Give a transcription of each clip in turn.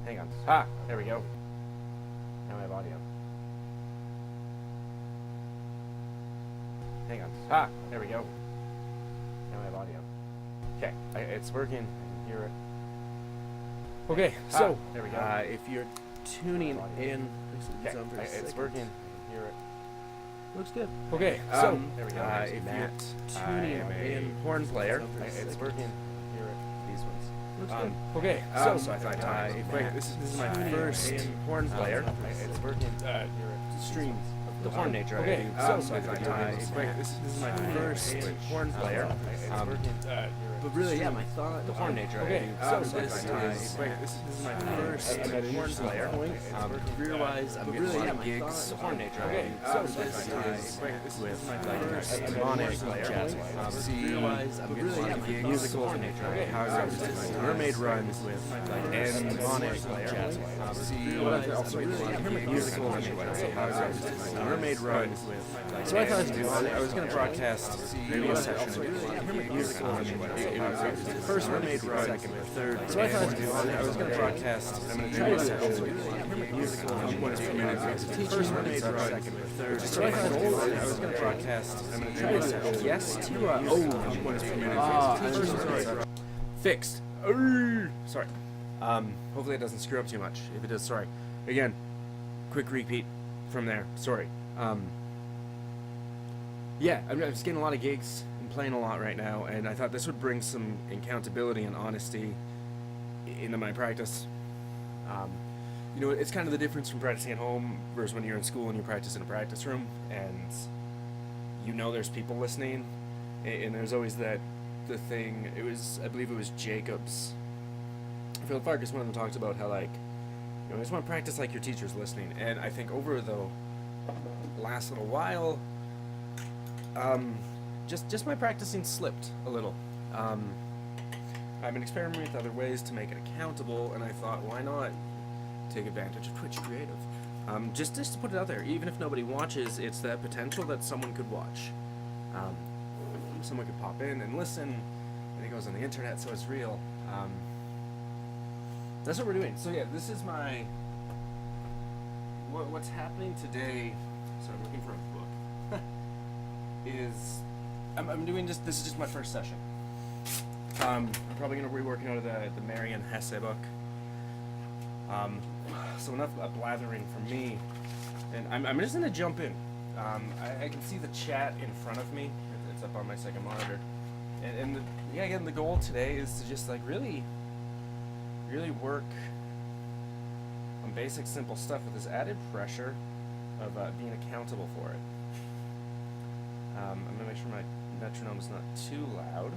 Hang on. Ah, there we go. Now I have audio. Hang on. Ah, there we go. Now I have audio. Okay, it's working. I can hear it. Okay, so there we go. If you're tuning in, Okay, it's working. I can hear it. Looks good. Okay, so there we go. if you're tuning in, horn player, it's working. I can hear it. These ones. Looks good. Okay, So I thought this is my first horn player. It's working. Streams. The horn nature. Okay, so I thought this is my first horn player. But really, yeah, my thought. The horn nature. Okay, so this is my first horn player. Career-wise, I'm getting a lot of gigs. The horn nature. Okay, so this is with like demonic jazz. Career-wise, I'm getting a lot of gigs. Musical nature. Okay, how it goes. Mermaid runs with like demonic jazz. Career-wise, also musical nature. How it goes. Mermaid runs with like. So I thought I was going to broadcast maybe a session of musical first mermaid run, second or third. So I thought I was going to broadcast. I'm going to try a session musical first mermaid run, second or third. So I thought I was going to broadcast. I'm going to try a session. Yes to fixed. Sorry. Hopefully it doesn't screw up too much. If it does, sorry. Again, quick repeat from there. Sorry. Yeah, I'm just getting a lot of gigs and playing a lot right now, and I thought this would bring some accountability and honesty into my practice. You know, it's kind of the difference from practicing at home versus when you're in school and you practice in a practice room, and you know there's people listening, and there's always the thing. I believe it was Jacobs. Phil Farkas, one of them talked about how, like, you know, I just want to practice like your teacher's listening, and I think over the last little while, just my practicing slipped a little. I've been experimenting with other ways to make it accountable, and I thought, why not take advantage of Twitch Creative? Just to put it out there, even if nobody watches, it's that potential that someone could watch. Someone could pop in and listen, and it goes on the internet, so it's real. That's what we're doing. So yeah, this is my what's happening today. So I'm looking for a book. Is I'm doing this is just my first session. I'm probably gonna be working out of the Marian Hesse book. So enough blathering from me, and I'm just gonna jump in. I can see the chat in front of me. It's up on my second monitor, and again, the goal today is to just like really work on basic, simple stuff with this added pressure of being accountable for it. I'm gonna make sure my metronome's not too loud,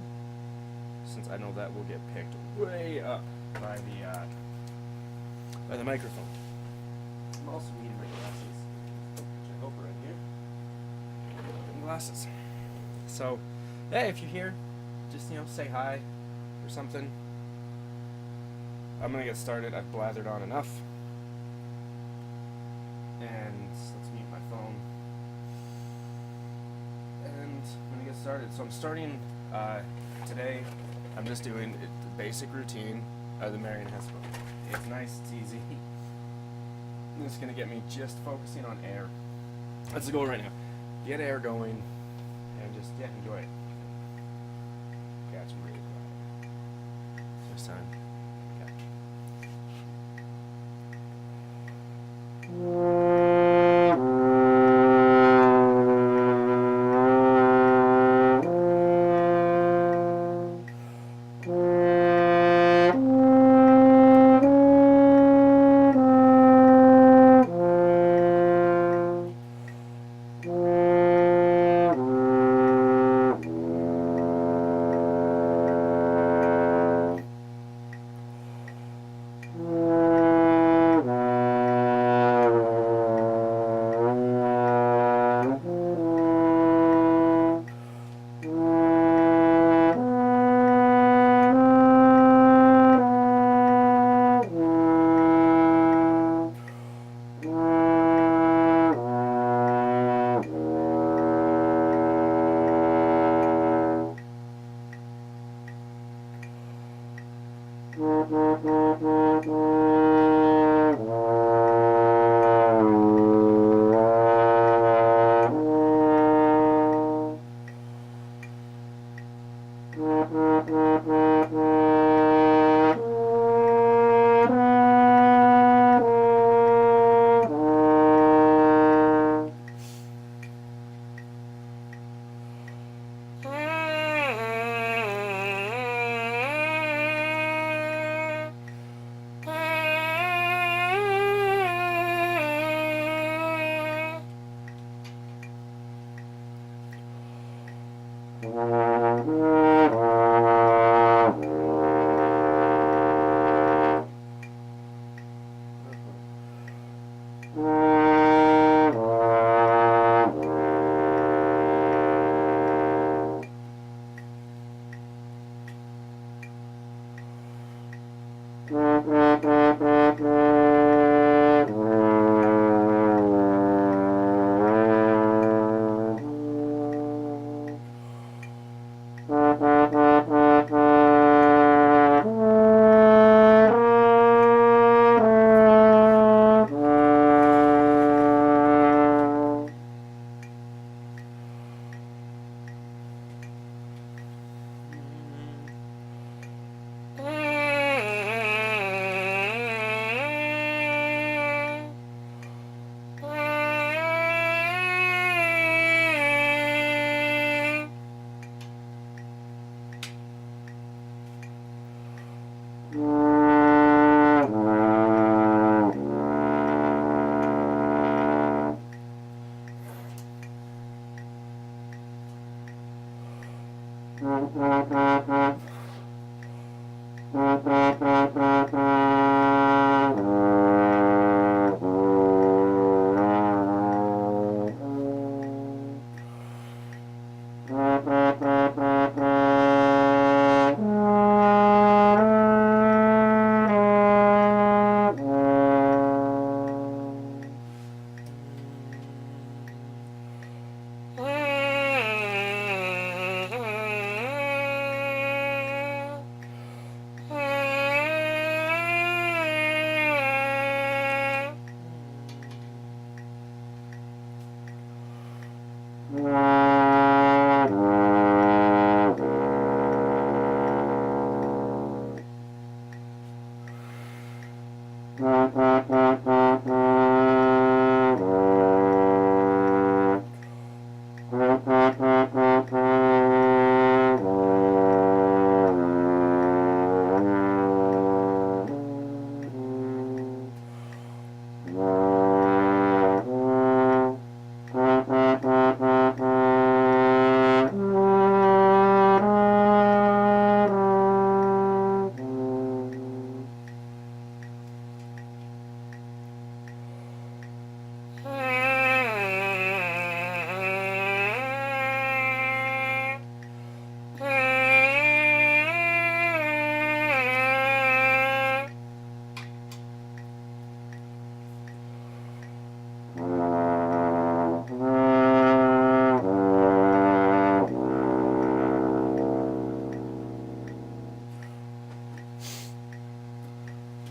since I know that will get picked way up by the microphone. I'm also needing my glasses, which I hope are in here. And glasses. So, hey, if you're here, just say hi or something. I'm gonna get started. I've blathered on enough, and let's mute my phone. And I'm gonna get started. So I'm starting today. I'm just doing the basic routine of the Marian Hesse book. It's nice, it's easy. This is gonna get me just focusing on air. That's the goal right now. Get air going, and just enjoy it. Yeah, it's really quiet this time. Okay.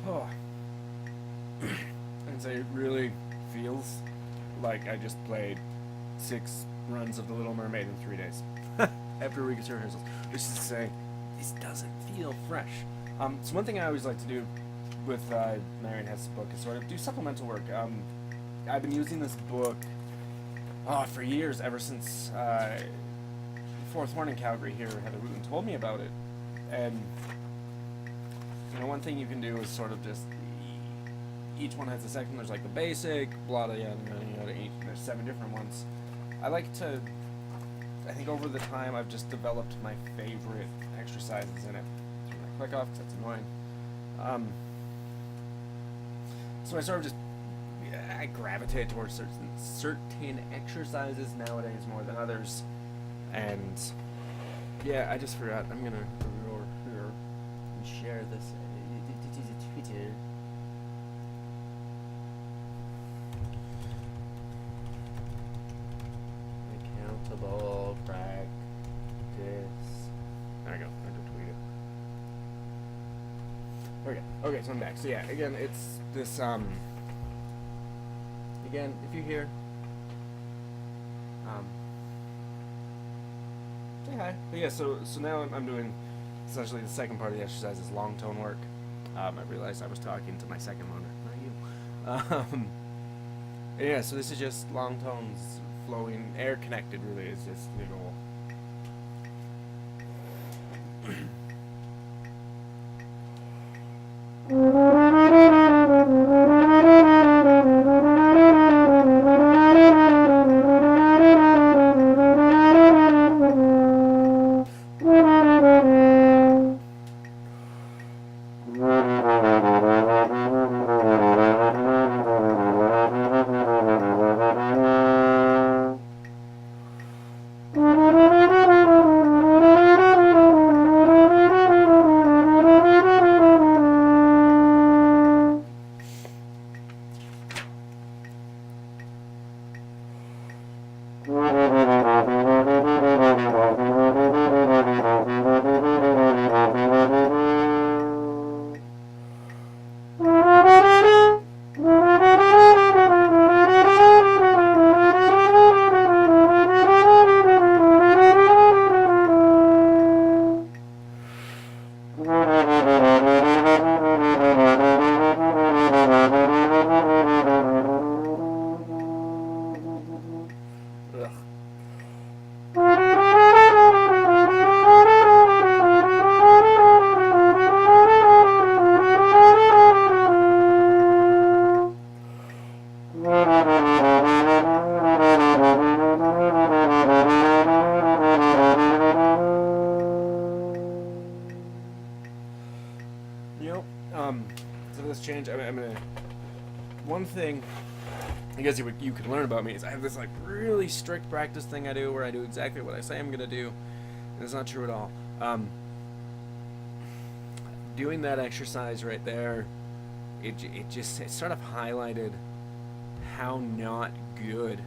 Oh. And so it really feels like I just played 6 runs of The Little Mermaid in 3 days. After weeks of rehearsals. Which is to say, this doesn't feel fresh. So one thing I always like to do with Marion Hess's book is sort of do supplemental work. I've been using this book for years, ever since Fourth Horn in Calgary here, Heather Wooten told me about it. And you know, one thing you can do is sort of just, each one has a section. There's like the basic, blah, yada, yada, yada, there's 7 different ones. I think over the time I've just developed my favorite exercises in it. So when I click off, because that's annoying. So I sort of just, I gravitate towards certain exercises nowadays more than others. And yeah, I just forgot. I'm gonna go over here and share this. Twitter. Accountable practice. There we go. I have to tweet it. Okay. Okay, so I'm back. So yeah, again, it's this. Again, if you hear, say hi. But yeah, so now I'm doing essentially the second part of the exercise is long tone work. I realized I was talking to my second loner, not you. Yeah, so this is just long tones flowing, air connected. Really, is just the goal. So this change, I'm gonna. One thing I guess you could learn about me is I have this like really strict practice thing I do where I do exactly what I say I'm gonna do, and it's not true at all. Doing that exercise right there, it sort of highlighted how not good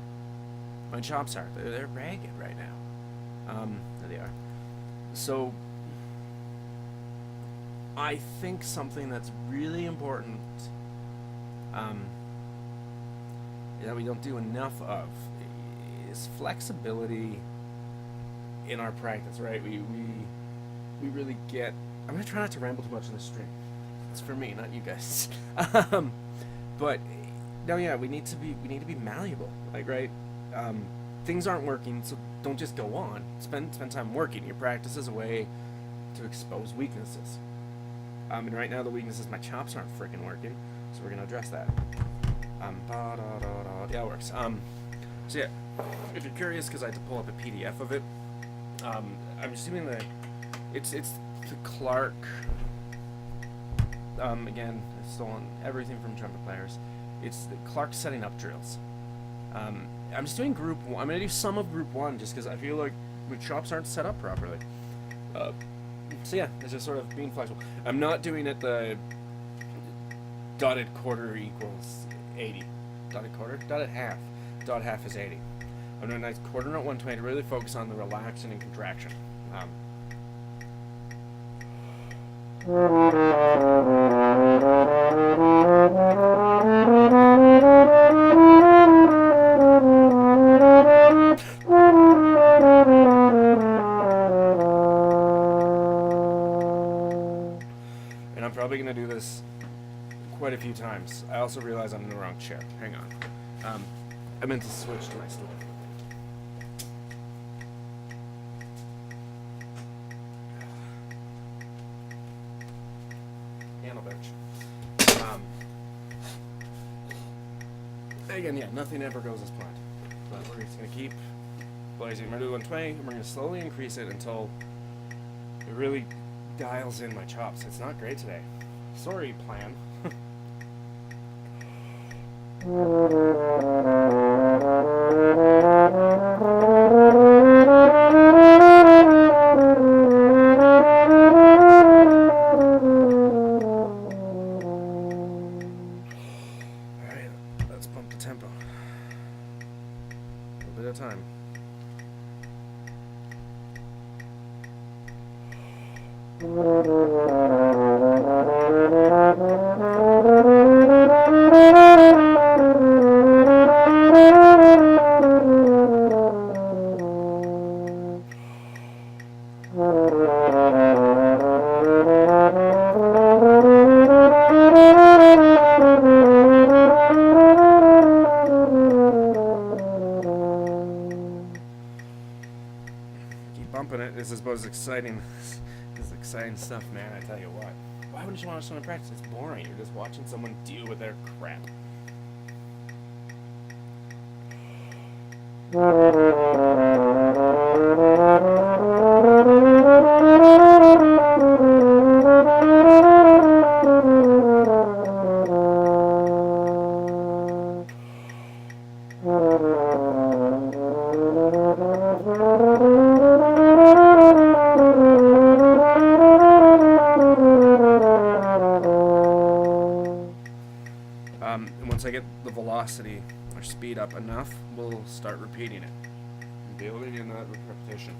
my chops are. They're ragged right now. There they are. So I think something that's really important that we don't do enough of is flexibility in our practice, right? We really get. I'm gonna try not to ramble too much on the stream. It's for me, not you guys. But no, yeah, we need to be malleable. Like, right? Things aren't working, so don't just go on. Spend time working. Your practice is a way to expose weaknesses. And right now the weakness is my chops aren't freaking working, so we're gonna address that. Yeah, it works. So yeah, if you're curious, because I had to pull up a PDF of it, I'm assuming that it's the Clark. Again, I've stolen everything from trumpet players. It's the Clark setting up drills. I'm just doing group 1. I'm gonna do some of group 1 just because I feel like my chops aren't set up properly. So yeah, it's just sort of being flexible. I'm not doing it the dotted quarter equals 80. Dotted quarter? Dotted half. Dot half is 80. I'm doing a nice quarter note 120 to really focus on the relaxing and contraction. And I'm probably going to do this quite a few times. I also realize I'm in the wrong chair. Hang on. I meant to switch to my stool. Piano bench. Again, yeah, nothing ever goes as planned. But we're just going to keep blazing. We're going to do 120, and we're going to slowly increase it until it really dials in my chops. It's not great today. Sorry, plan. Alright, let's bump the tempo. A little bit at a time. Bumping it is about as exciting as exciting stuff, man. I tell you what. Why wouldn't you want to someone practice? It's boring. You're just watching someone deal with their crap. And once I get the velocity or speed up enough, we'll start repeating it. And building in that repetition.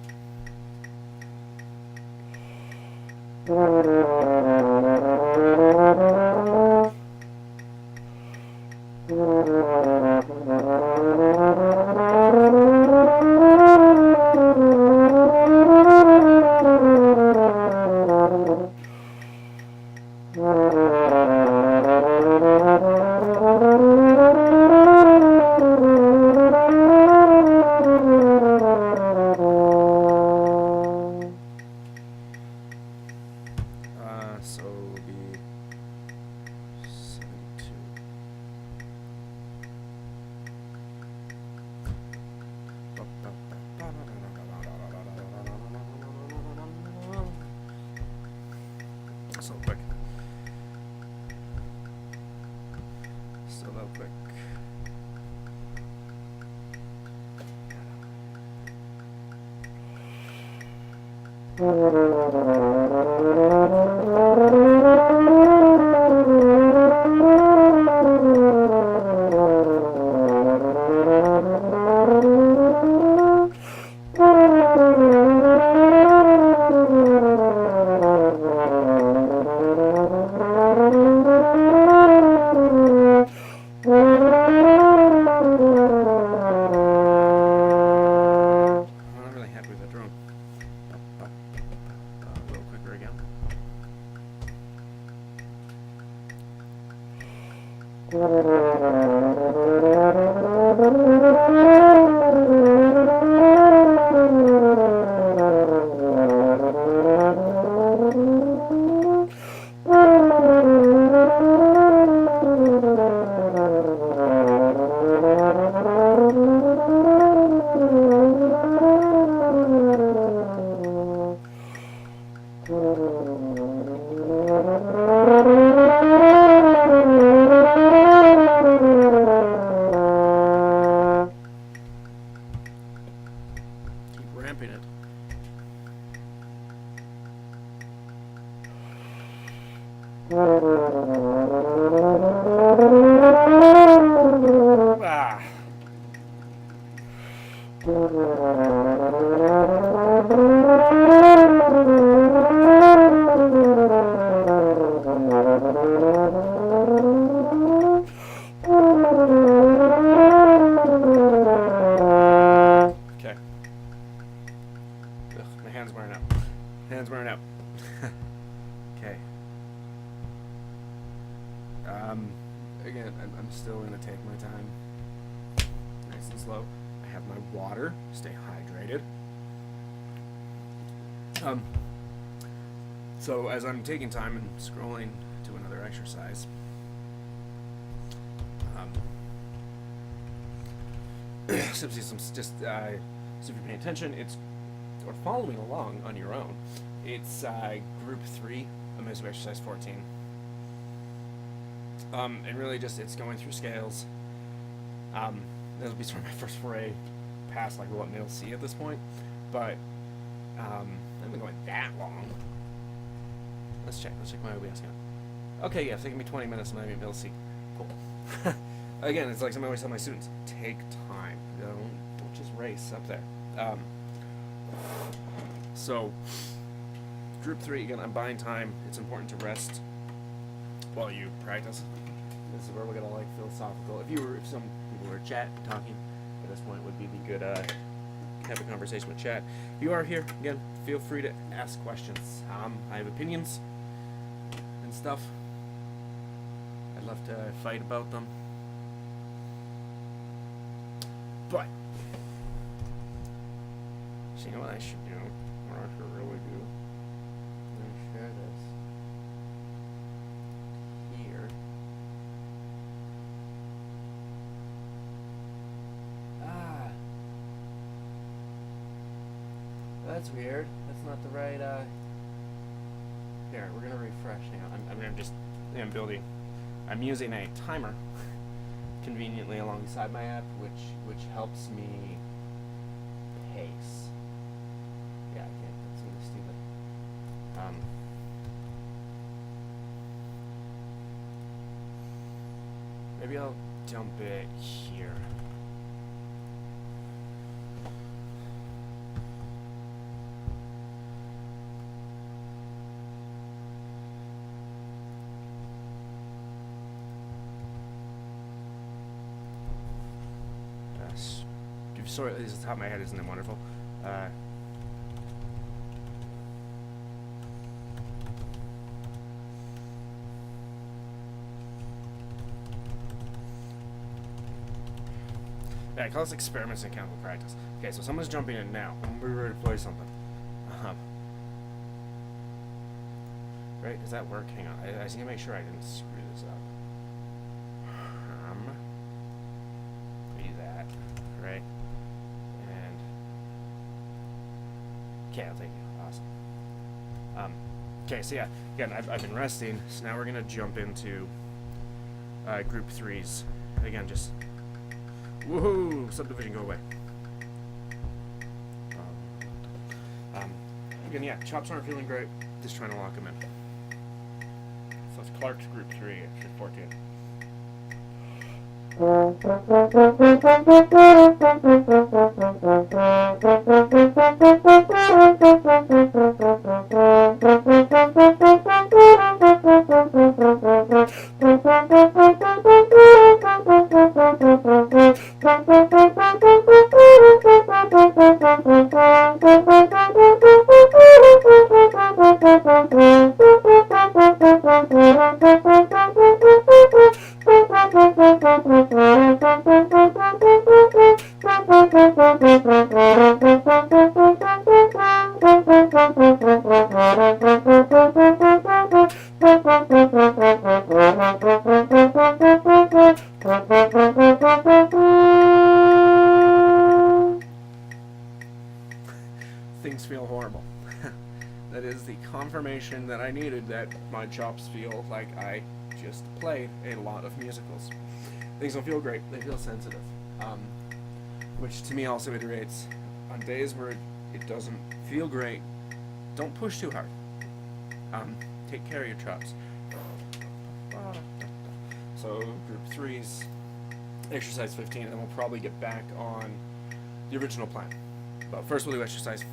So it'll be 72. So quick. Still that quick. A little quicker again. Keep ramping it. Ah. Okay. Ugh, my hand's wearing out. Hand's wearing out. Okay. Again, I'm still gonna take my time. Nice and slow. I have my water. Stay hydrated. So as I'm taking time and scrolling to another exercise, so if you're paying attention, or following along on your own, it's group 3 of Miss exercise 14. And really just it's going through scales. This will be sort of my first foray past like what middle C at this point, but I haven't been going that long. Let's check my OBS count. Okay, yeah, it's taking me 20 minutes and I'm in middle C. Cool. Again, it's like something I always tell my students: take time. Don't just race up there. So, group 3 again. I'm buying time. It's important to rest while you practice. This is where we're gonna like philosophical. If some people were chat talking at this point, would be the good have a conversation with chat. If you are here again, feel free to ask questions. I have opinions and stuff. I'd love to fight about them, but so you know what I should do? What I should really do? I'm gonna share this here. That's weird. That's not the right, Here, we're gonna refresh now. I'm using a timer conveniently alongside my app, which helps me pace. Yeah, I can't, that's really stupid. Maybe I'll dump it here. Sorry, this is the top of my head, isn't it wonderful? Yeah, I call this experiments in chemical practice. Okay, so someone's jumping in now. We're ready to play something. Right, does that work? Hang on, I just need to make sure I didn't screw this up. Do that, right? Okay, I'll take you. Awesome. Okay, so yeah, again, I've been resting, so now we're going to jump into group 3s. Again, just, woohoo, subdivision, go away. Again, yeah, chops aren't feeling great, just trying to lock them in. So it's Clark's group 3, actually 14. Things feel horrible. That is the confirmation that I needed that my chops feel like I just played a lot of musicals. Things don't feel great, they feel sensitive. Which to me also iterates on days where it doesn't feel great, don't push too hard. Take care of your chops. So group 3's exercise 15, and then we'll probably get back on the original plan. But first we'll do exercise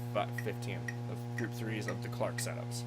15 of group 3's of the Clark setups.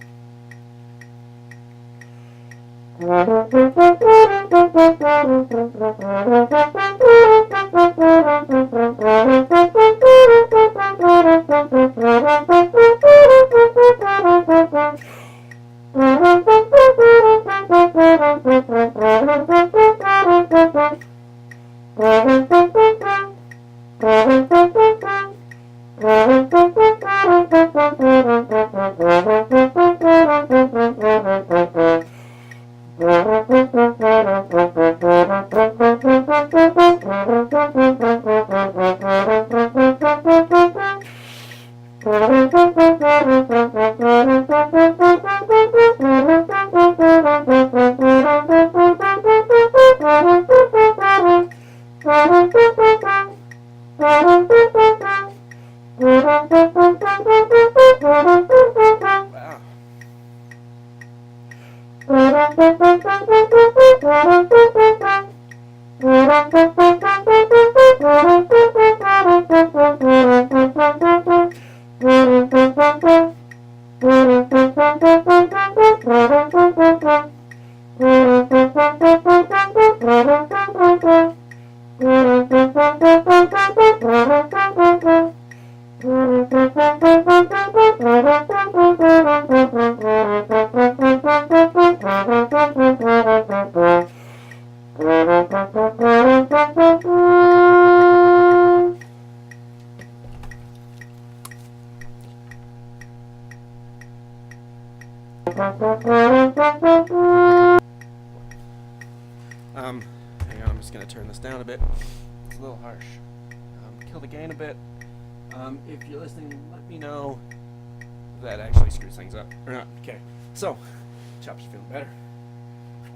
Hang on, I'm just going to turn this down a bit. It's a little harsh. Kill the gain a bit. If you're listening, let me know if that actually screws things up or not. Okay, so chops are feeling better.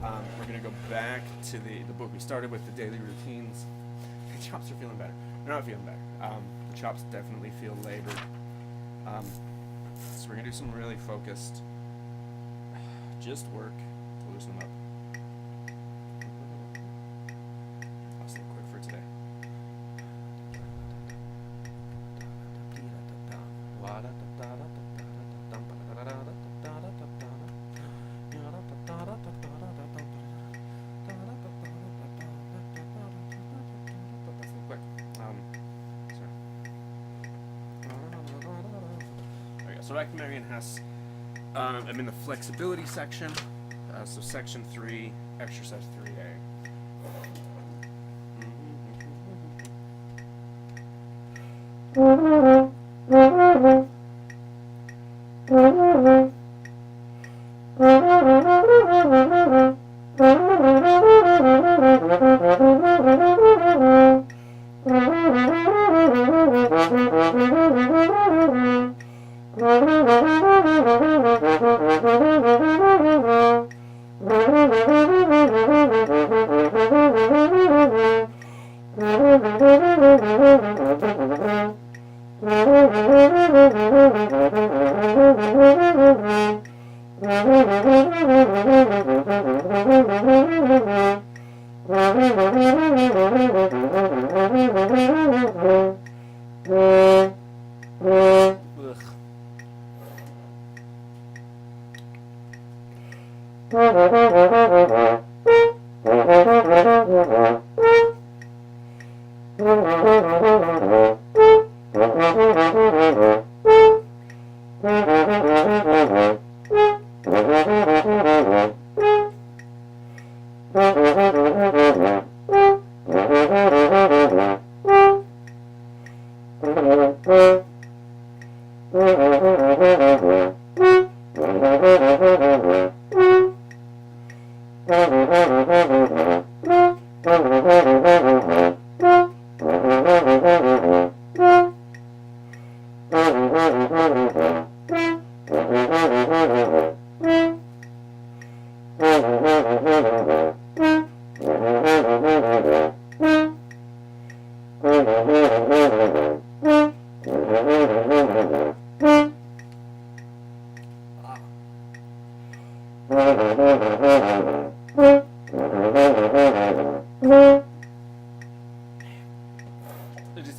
We're going to go back to the book we started with, the daily routines. The chops are feeling better. They're not feeling better. The chops definitely feel labored. So we're going to do some really focused just work to loosen them up. I'll stay quick for today. So back to Marion Hess. I'm in the flexibility section. So section 3, exercise 3A.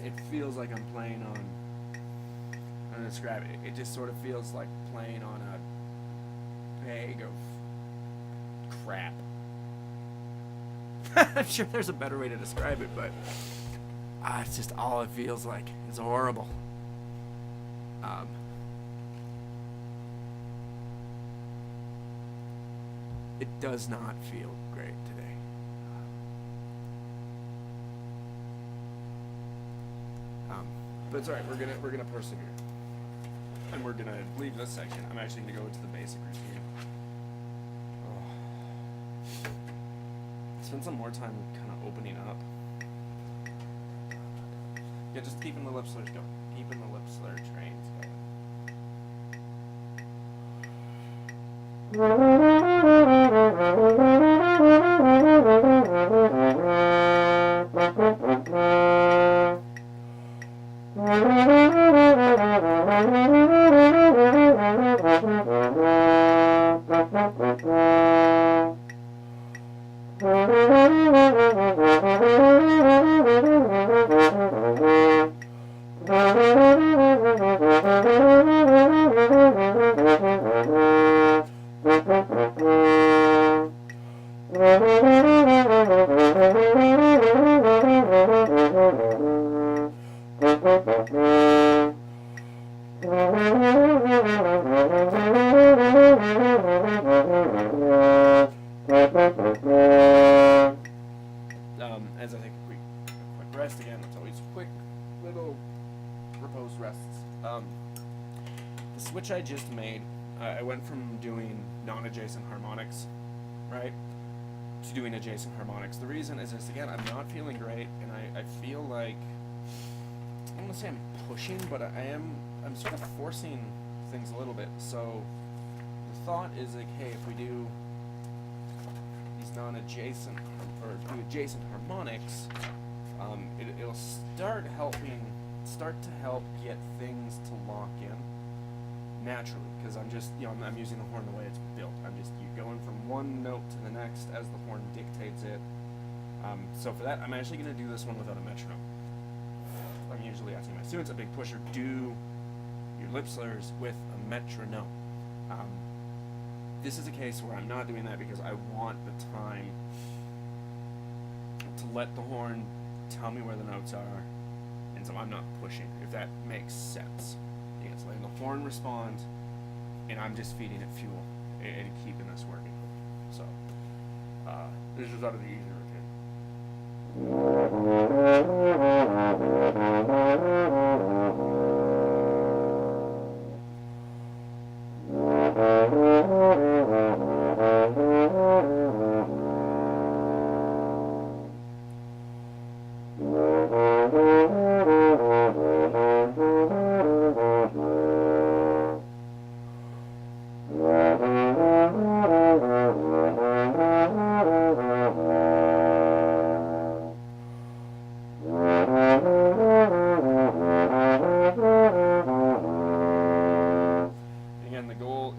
It feels like I'm playing on. I'm gonna describe it. It just sort of feels like playing on a bag of crap. I'm sure there's a better way to describe it, but it's just all it feels like. It's horrible. It does not feel great today. But it's alright, we're gonna persevere. And we're gonna leave this section. I'm actually gonna go into the basic routine. Spend some more time kind of opening up. Yeah, just keeping the lip slurs going. Keeping the lip slur trains going. As I take a quick rest again, it's always quick little reposed rests. The switch I just made, I went from doing non-adjacent harmonics, right, to doing adjacent harmonics. The reason is this, again, I'm not feeling great, and I feel like, I don't want to say I'm pushing, but I'm sort of forcing things a little bit. So the thought is like, hey, if we do these non-adjacent or do adjacent harmonics, it'll start to help get things to lock in naturally, because I'm just, I'm using the horn the way it's built. You're going from one note to the next as the horn dictates it. So for that, I'm actually going to do this one without a metronome. I'm usually asking my students, a big pusher, do your lip slurs with a metronome. This is a case where I'm not doing that because I want the time to let the horn tell me where the notes are, and so I'm not pushing, if that makes sense. It's letting the horn respond, and I'm just feeding it fuel and keeping this working. So, this is out of the easy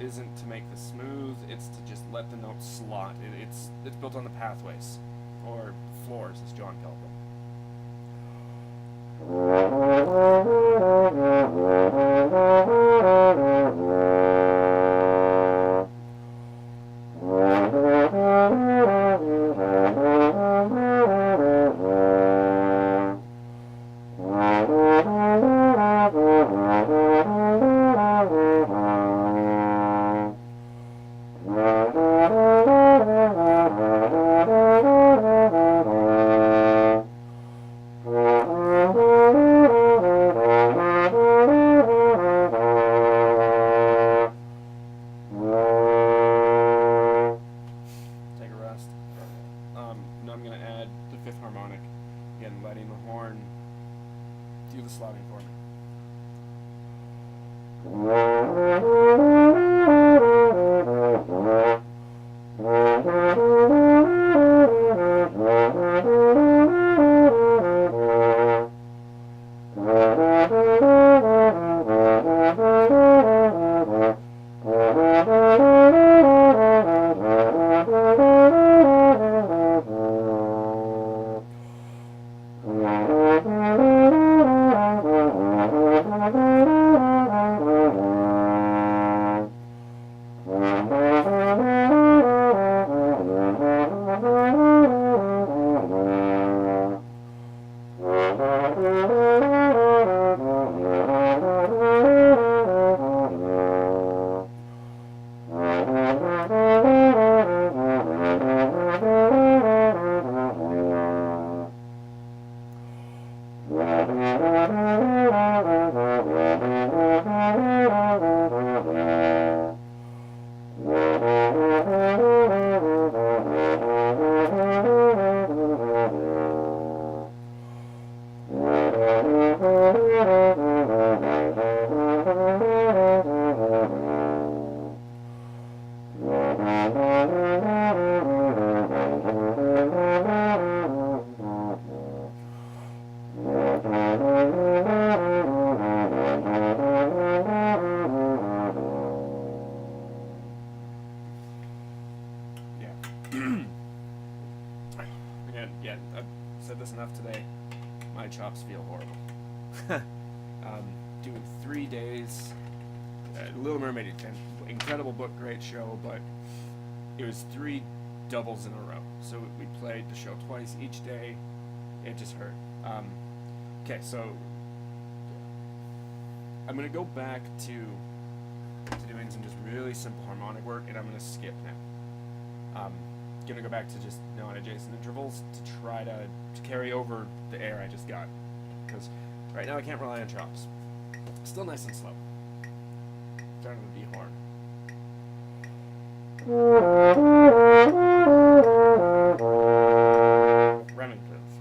isn't to make this smooth, it's to just let the notes slot. It's built on the pathways, or floors as John called them. now I'm going to add the fifth harmonic. Again, letting the horn do the slotting for me. Again, I've said this enough today. My chops feel horrible. Doing 3 days. Little Mermaid, incredible book, great show, but it was 3 doubles in a row. So we played the show twice each day. It just hurt. Okay, so I'm gonna go back to doing some just really simple harmonic work, and I'm gonna skip now. Gonna go back to just non-adjacent intervals to try to carry over the air I just got, because right now I can't rely on chops. Still nice and slow. Starting with the B horn. Remingtons.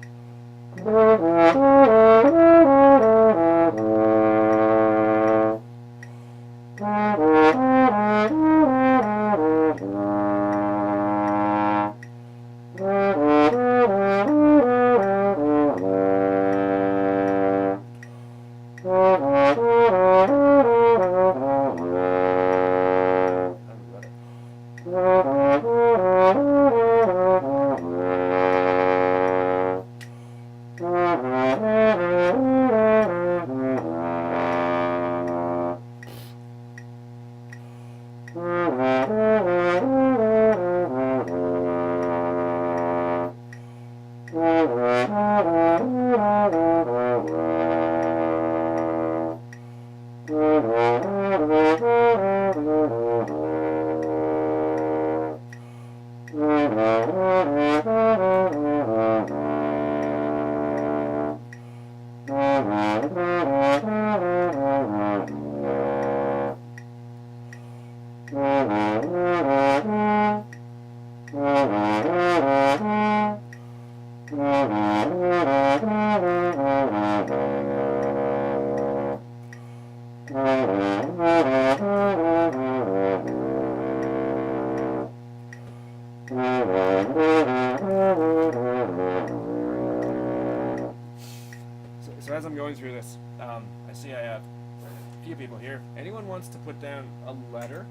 So as I'm going through this, I see I have a few people here. Anyone wants to put down a letter?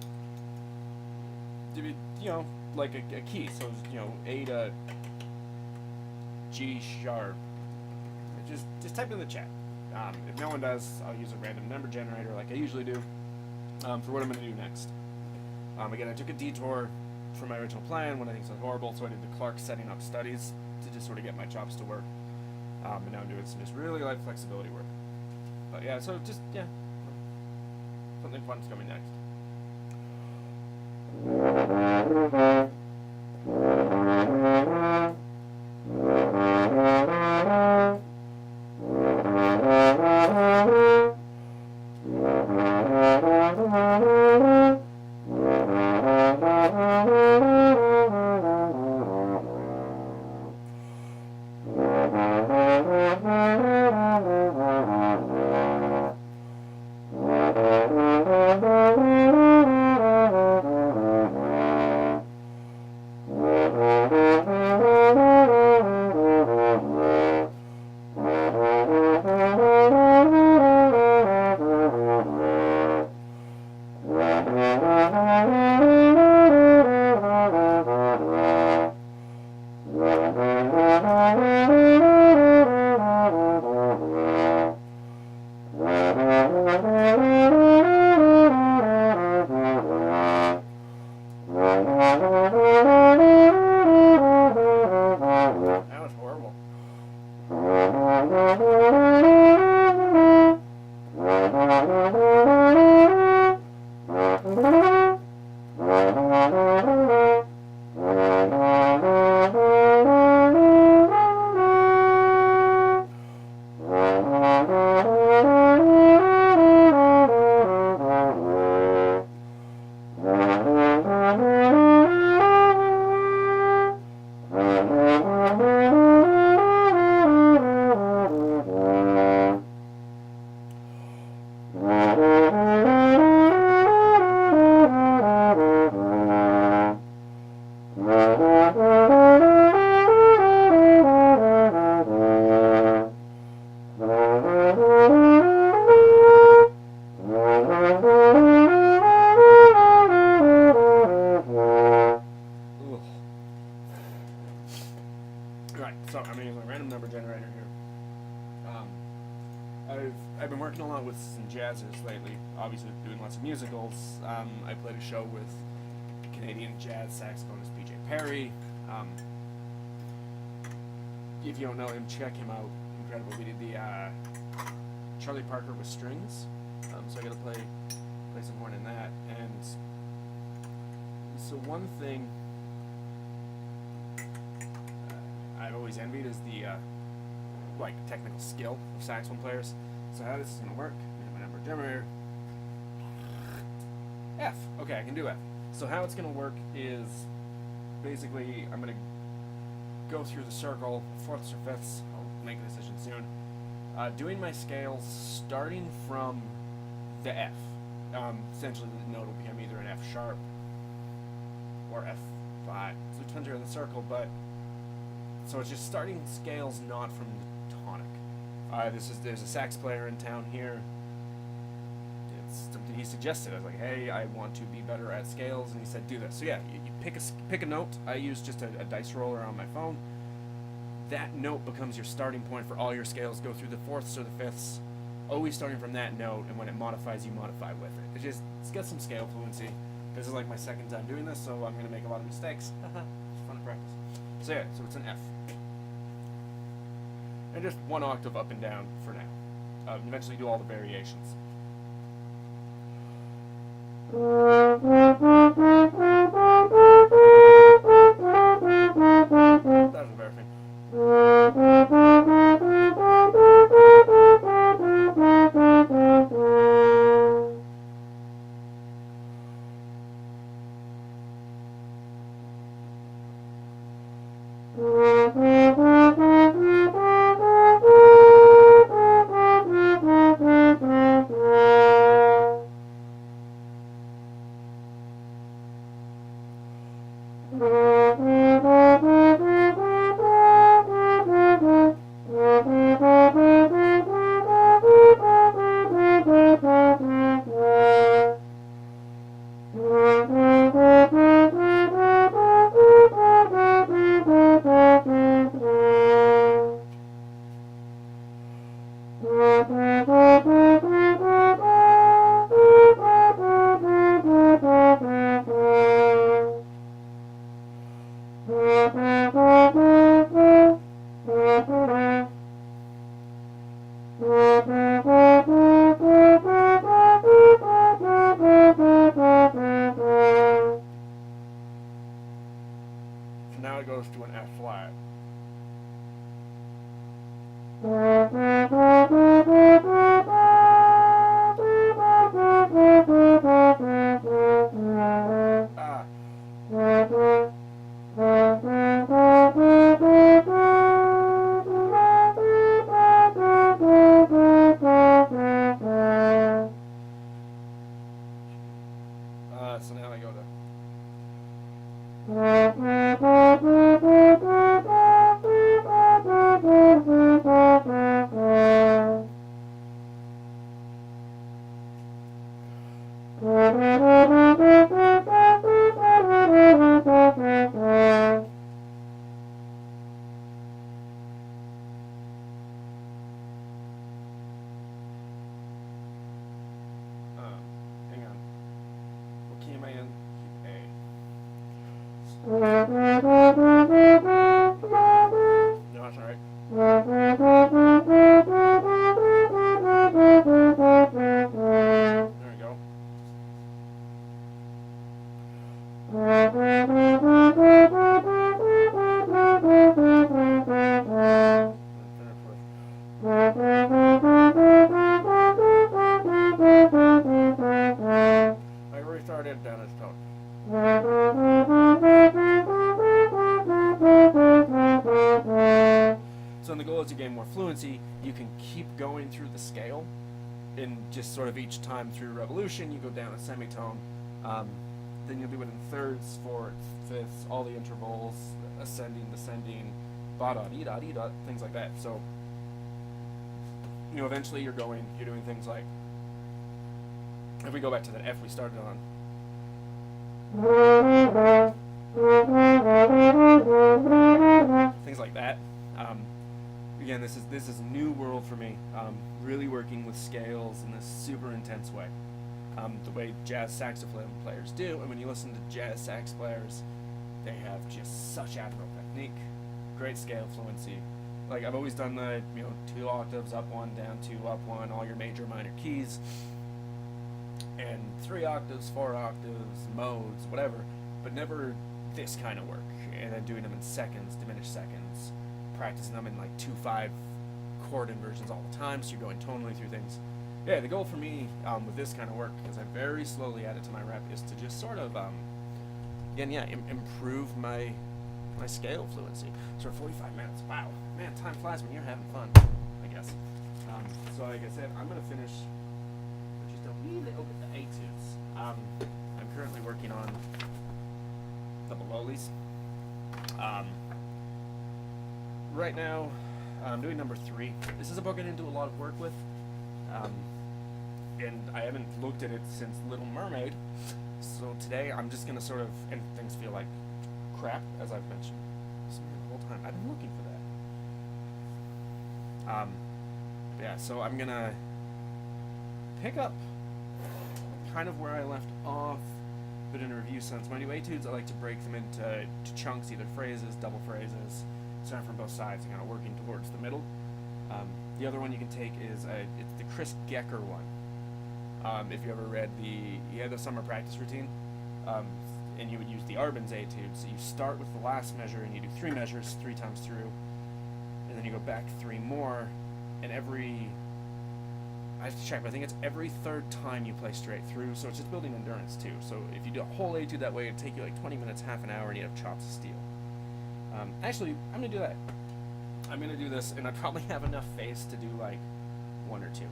Like a key. So, A to G sharp. Just type in the chat. If no one does, I'll use a random number generator like I usually do for what I'm going to do next. Again, I took a detour from my original plan when I think it was horrible, so I did the Clark setting up studies to just sort of get my chops to work. And now I'm doing some just really light flexibility work. But yeah, so something fun's coming next. That was horrible. Right, so I'm going to use my random number generator here. I've been working a lot with some jazzers lately, obviously doing lots of musicals. I played a show with Canadian jazz saxophonist PJ Perry. If you don't know him, check him out. Incredible. We did the Charlie Parker with strings, so I got to play some horn in that. And so one thing I've always envied is the technical skill of saxophone players. So how this is going to work, my number generator, F. Okay, I can do F. So how it's going to work is basically I'm going to go through the circle, fourths or fifths, I'll make a decision soon, doing my scales starting from the F. Essentially the note will become either an F sharp or F5, so it depends on the circle, but so it's just starting scales not from the tonic. There's a sax player in town here. It's something he suggested. I was like, hey, I want to be better at scales, and he said, do this. So yeah, you pick a note. I use just a dice roller on my phone. That note becomes your starting point for all your scales. Go through the fourths or the fifths, always starting from that note, and when it modifies, you modify with it. It's got some scale fluency. This is like my second time doing this, so I'm going to make a lot of mistakes. It's fun to practice. So yeah, so it's an F. And just one octave up and down for now. Eventually do all the variations. That was embarrassing. So then the goal is to gain more fluency. You can keep going through the scale, and just sort of each time through revolution, you go down a semitone. Then you'll do it in thirds, fourths, fifths, all the intervals, ascending, descending, ba da dee da dee da, things like that. So, you know, eventually you're doing things like, if we go back to that F we started on, things like that. Again, this is new world for me. Really working with scales in this super intense way, the way jazz saxophone players do. And when you listen to jazz sax players, they have just such admirable technique, great scale fluency. Like I've always done the 2 octaves up 1, down 2, up 1, all your major minor keys, and 3 octaves, 4 octaves, modes, whatever, but never this kind of work. And then doing them in seconds, diminished seconds, practicing them in like 2/5 chord inversions all the time, so you're going tonally through things. Yeah, the goal for me with this kind of work, as I very slowly add it to my rep, is to just sort of improve my scale fluency. So 45 minutes. Wow, man, time flies when you're having fun, I guess. So like I said, I'm gonna finish with just a wee little bit of etudes. I'm currently working on the Belolis. Right now, I'm doing number 3. This is a book I didn't do a lot of work with, and I haven't looked at it since Little Mermaid. So today, I'm just gonna sort of, and things feel like crap, as I've mentioned the whole time. I've been looking for that. Yeah, so I'm gonna pick up kind of where I left off, but in a review sense. When I do etudes, I like to break them into chunks, either phrases, double phrases, starting from both sides and kind of working towards the middle. The other one you can take is it's the Chris Gecker one. If you ever read the summer practice routine, and you would use the Arbin's etude. So you start with the last measure and you do 3 measures 3 times through, and then you go back 3 more, and I have to check, but I think it's every 3rd time you play straight through, so it's just building endurance too. So if you do a whole etude that way, it'd take you like 20 minutes, half an hour, and you'd have chops of steel. Actually, I'm going to do that. I'm going to do this, and I probably have enough face to do like 1 or 2.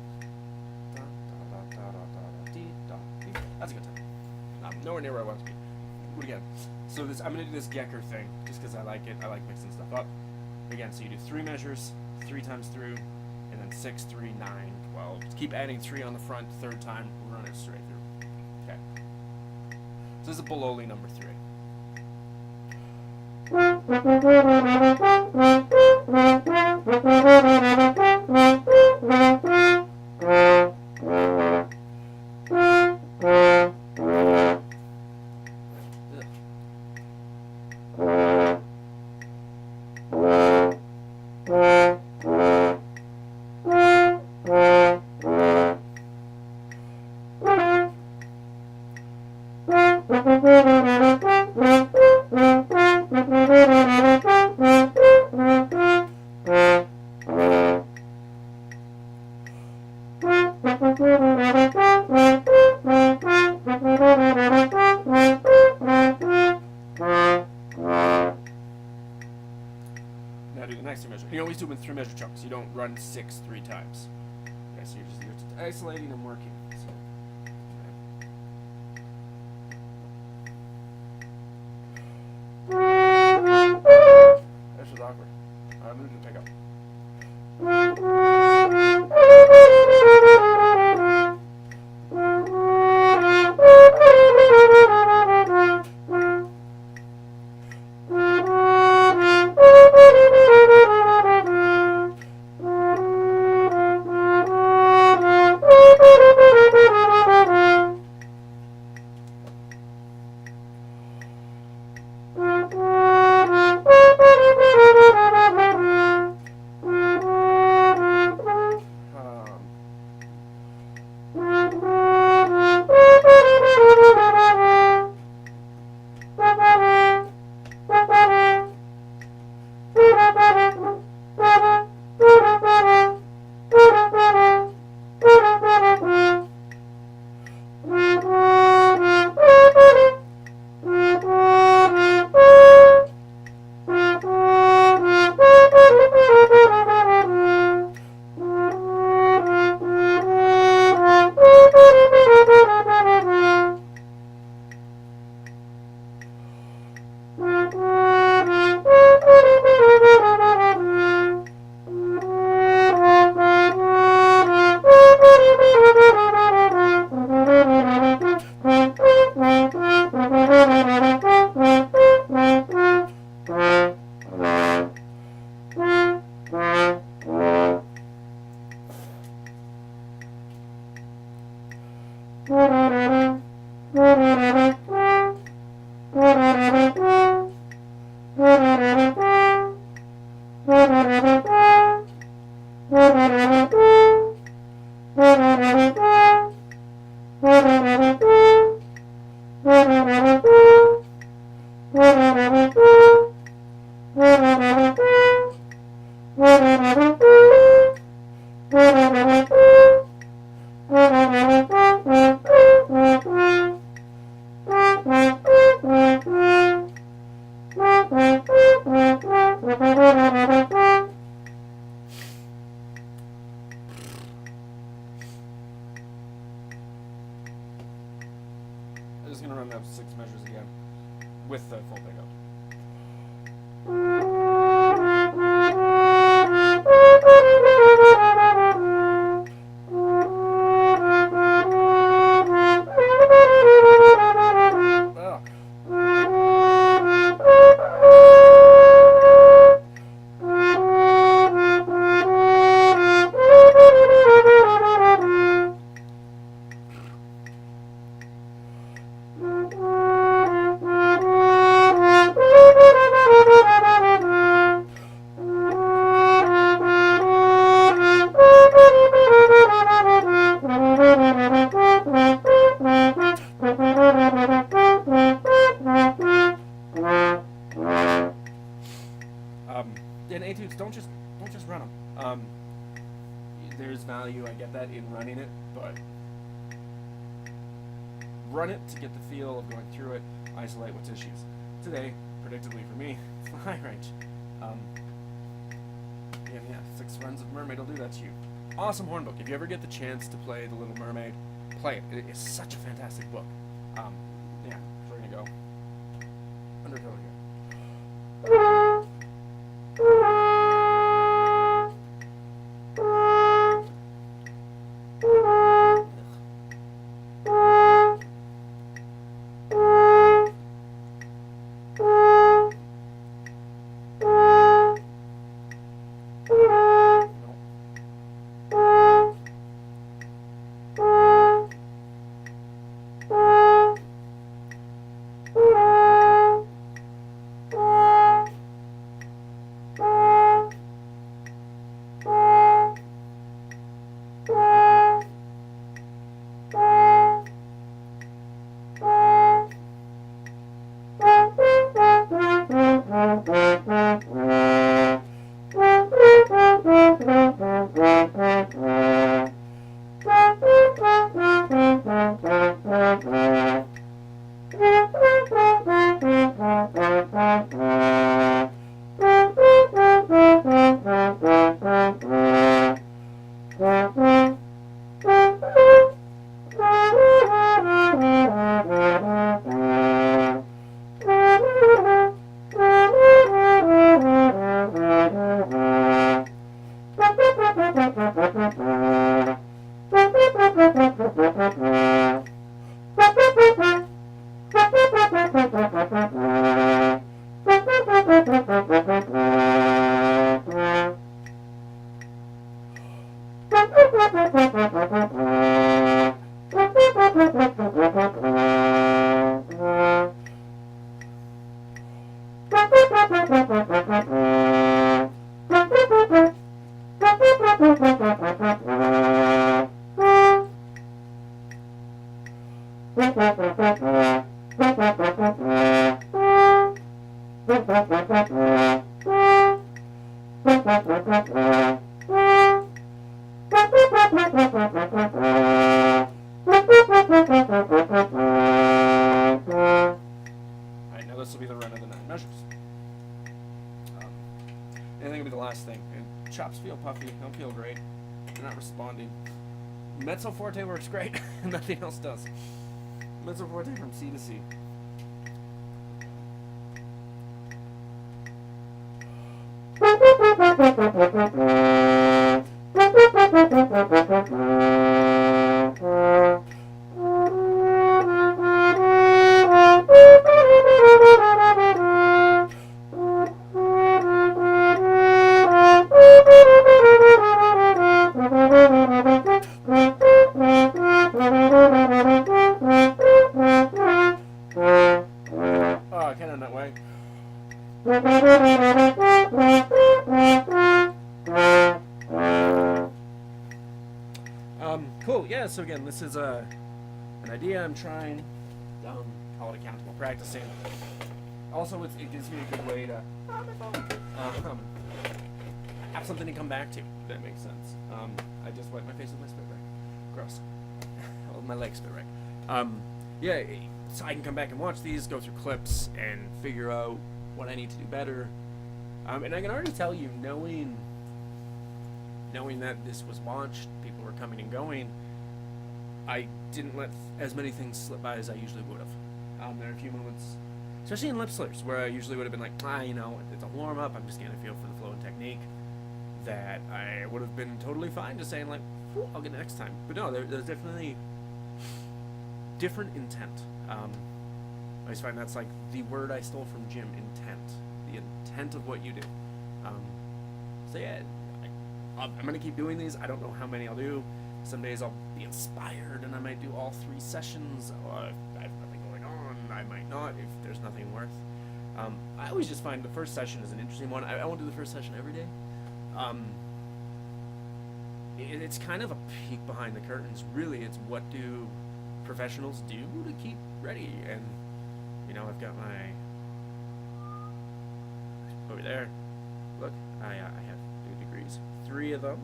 That's a good time. Nowhere near where I want to be. Do it again. So I'm going to do this Gecker thing, just because I like it. I like mixing stuff up. Again, so you do 3 measures, 3 times through, and then 6, 3, 9, 12. Just keep adding 3 on the front, 3rd time, we'll run it straight through. Okay. So this is Bololi number 3. Now do the next 3 measures. You always do them in 3 measure chunks. You don't run 6 3 times. Okay, so you're just isolating and working. So, this was awkward. I'm going to pick up. I'm just gonna run those 6 measures again with the full pickup. And etudes, don't just run them. There's value, I get that, in running it, but run it to get the feel of going through it, isolate what's issues. Today, predictably for me, it's the high range. Yeah, 6 runs of Mermaid will do that to you. Awesome horn book. If you ever get the chance to play The Little Mermaid, play it. It is such a fantastic book. Yeah, we're gonna go undertow here. Alright, now this will be the run of the 9 measures. And I think it'll be the last thing. And chops feel puffy, don't feel great. They're not responding. Mezzo forte works great, and nothing else does. Mezzo forte from C to C. Oh, kind of that way. Cool. Yeah. So again, this is an idea I'm trying. Call it accountable practicing. Also, it gives me a good way to have something to come back to. If that makes sense. I just wiped my face with my spit rag. Gross. Well, my leg spit rag. Yeah, so I can come back and watch these, go through clips, and figure out what I need to do better. And I can already tell you, knowing that this was watched, people were coming and going, I didn't let as many things slip by as I usually would have. There are a few moments, especially in lip slurs, where I usually would have been like, it's a warm up, I'm just getting a feel for the flow and technique, that I would have been totally fine just saying like, I'll get it next time. But no, there's definitely different intent. I always find that's like the word I stole from Jim, intent. The intent of what you do. So yeah, I'm gonna keep doing these. I don't know how many I'll do. Some days I'll be inspired and I might do all 3 sessions. If I have nothing going on, I might not if there's nothing worth. I always just find the first session is an interesting one. I won't do the first session every day. It's kind of a peek behind the curtains. Really, it's what do professionals do to keep ready. And I've got my over there. Look, I have 2 degrees, 3 of them.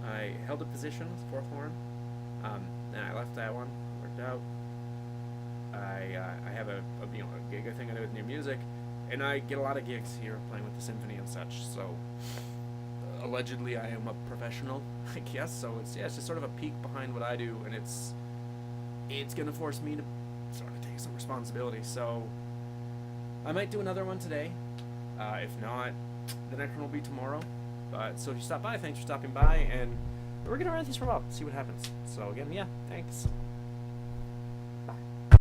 I held a position with 4th horn. Then I left that one. Worked out. I have a gig thing I do with new music, and I get a lot of gigs here playing with the symphony and such. So allegedly, I am a professional, I guess. So it's just sort of a peek behind what I do, and it's gonna force me to sort of take some responsibility. So I might do another one today. If not, the next one will be tomorrow. So if you stop by, thanks for stopping by, and we're gonna run these for a while, see what happens. So again, yeah, thanks.